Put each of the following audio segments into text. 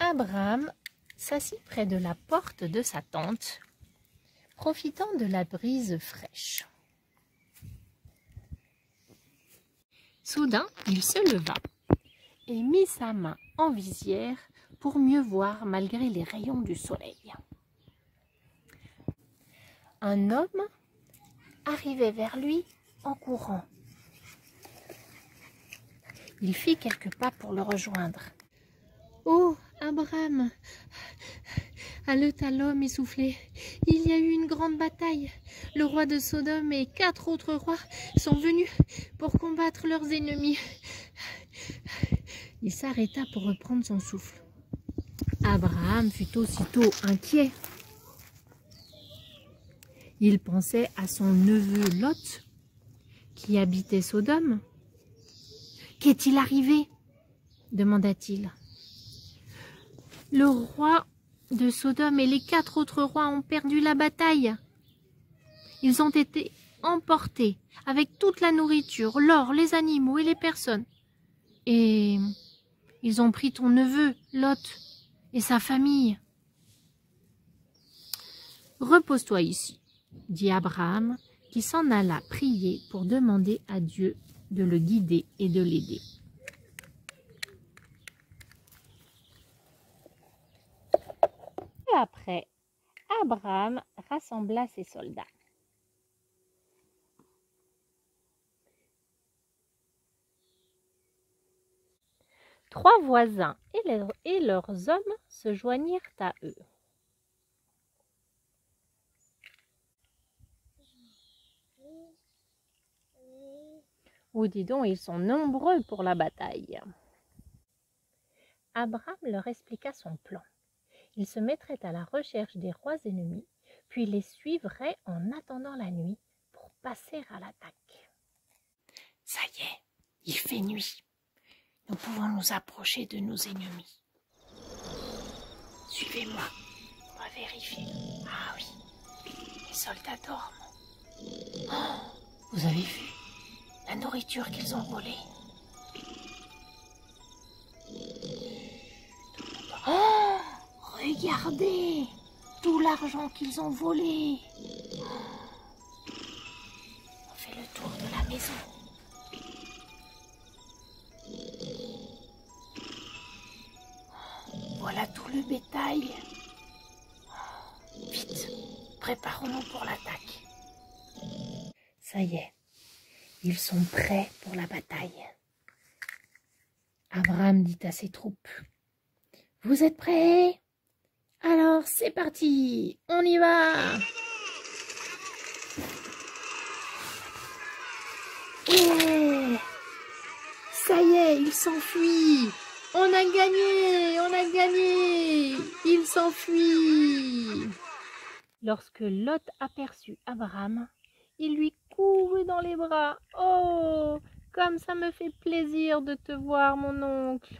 Abraham s'assit près de la porte de sa tente, profitant de la brise fraîche. Soudain, il se leva et mit sa main en visière pour mieux voir malgré les rayons du soleil. Un homme arrivait vers lui en courant. Il fit quelques pas pour le rejoindre. « Oh, Abraham !» haleta l'homme essoufflé. « Il y a eu une grande bataille. Le roi de Sodome et 4 autres rois sont venus pour combattre leurs ennemis. » Il s'arrêta pour reprendre son souffle. Abraham fut aussitôt inquiet. Il pensait à son neveu Lot qui habitait Sodome. « Qu'est-il arrivé ?» demanda-t-il. « Le roi de Sodome et les 4 autres rois ont perdu la bataille. Ils ont été emportés avec toute la nourriture, l'or, les animaux et les personnes. Et ils ont pris ton neveu, Lot, et sa famille. »« Repose-toi ici, » dit Abraham, qui s'en alla prier pour demander à Dieu de le guider et de l'aider. Et après, Abraham rassembla ses soldats. Trois voisins et leurs hommes se joignirent à eux. Oh, dis donc, ils sont nombreux pour la bataille. Abraham leur expliqua son plan. Il se mettrait à la recherche des rois ennemis, puis les suivrait en attendant la nuit pour passer à l'attaque. « Ça y est, il fait nuit. Nous pouvons nous approcher de nos ennemis. Suivez-moi, on va vérifier. Ah oui, les soldats dorment. Oh, vous avez vu la nourriture qu'ils ont volée? Oh, regardez tout l'argent qu'ils ont volé. On fait le tour de la maison. Voilà tout le bétail. Vite, préparons-nous pour l'attaque. Ça y est, ils sont prêts pour la bataille. Abraham dit à ses troupes: « Vous êtes prêts? Alors c'est parti, on y va !» Et ça y est, ils s'enfuient. On a gagné, on a gagné. Il s'enfuit. Lorsque Lot aperçut Abraham, il lui courut dans les bras. « Oh, comme ça me fait plaisir de te voir, mon oncle.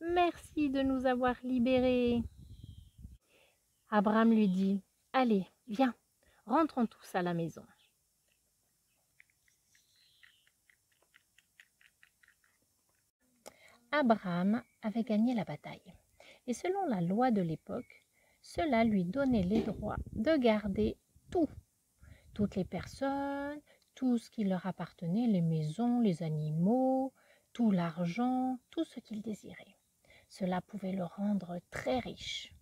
Merci de nous avoir libérés. » Abraham lui dit: « Allez, viens, rentrons tous à la maison. » Abraham avait gagné la bataille, et selon la loi de l'époque, cela lui donnait les droits de garder tout, toutes les personnes, tout ce qui leur appartenait, les maisons, les animaux, tout l'argent, tout ce qu'il désirait. Cela pouvait le rendre très riche.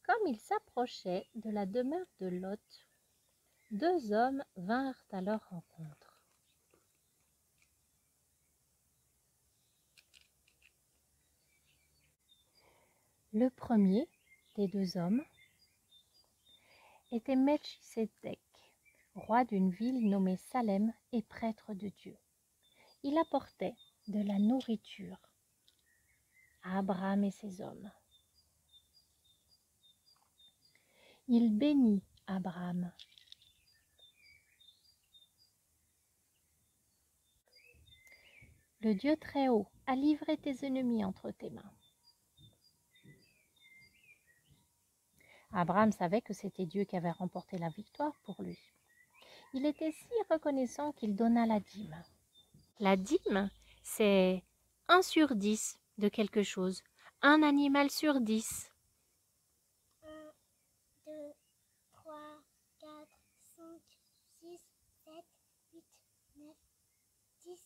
Comme il s'approchait de la demeure de Lot, 2 hommes vinrent à leur rencontre. Le premier des 2 hommes était Melchisédek, roi d'une ville nommée Salem et prêtre de Dieu. Il apportait de la nourriture à Abraham et ses hommes. Il bénit Abraham. « Le Dieu Très-Haut a livré tes ennemis entre tes mains. » Abraham savait que c'était Dieu qui avait remporté la victoire pour lui. Il était si reconnaissant qu'il donna la dîme. La dîme, c'est 1/10 de quelque chose. Un animal sur 10. 1, 2, 3, 4, 5, 6, 7, 8, 9, 10.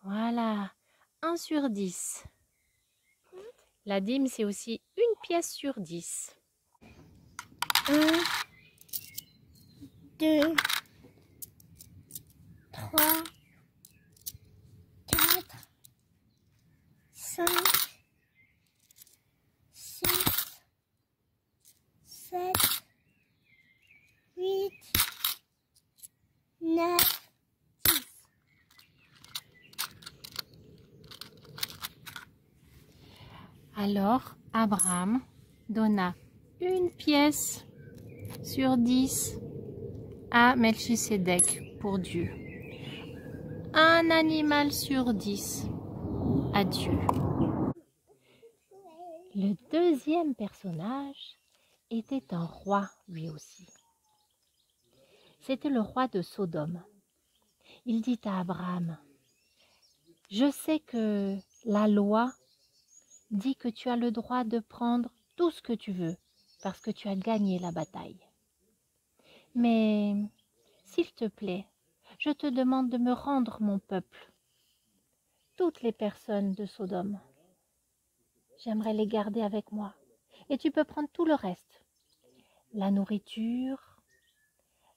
Voilà, 1 sur 10. La dîme, c'est aussi une pièce sur 10. 1, 2, 3, 4, 5, 6, 7, 8, 9, 10. Alors, Abraham donna une pièce sur 10 à Melchisédek pour Dieu. Un animal sur 10 à Dieu. Le deuxième personnage était un roi lui aussi. C'était le roi de Sodome. Il dit à Abraham, « Je sais que la loi dit que tu as le droit de prendre tout ce que tu veux parce que tu as gagné la bataille. Mais, s'il te plaît, je te demande de me rendre mon peuple, toutes les personnes de Sodome. J'aimerais les garder avec moi. Et tu peux prendre tout le reste. La nourriture,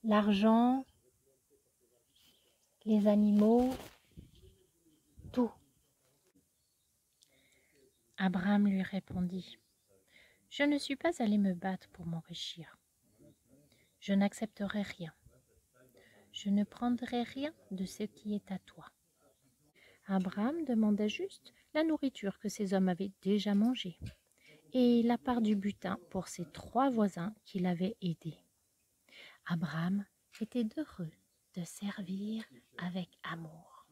l'argent, les animaux, tout. » Abraham lui répondit, « Je ne suis pas allé me battre pour m'enrichir. Je n'accepterai rien. Je ne prendrai rien de ce qui est à toi. » Abraham demanda juste la nourriture que ces hommes avaient déjà mangée et la part du butin pour ses 3 voisins qui l'avaient aidé. Abraham était heureux de servir avec amour.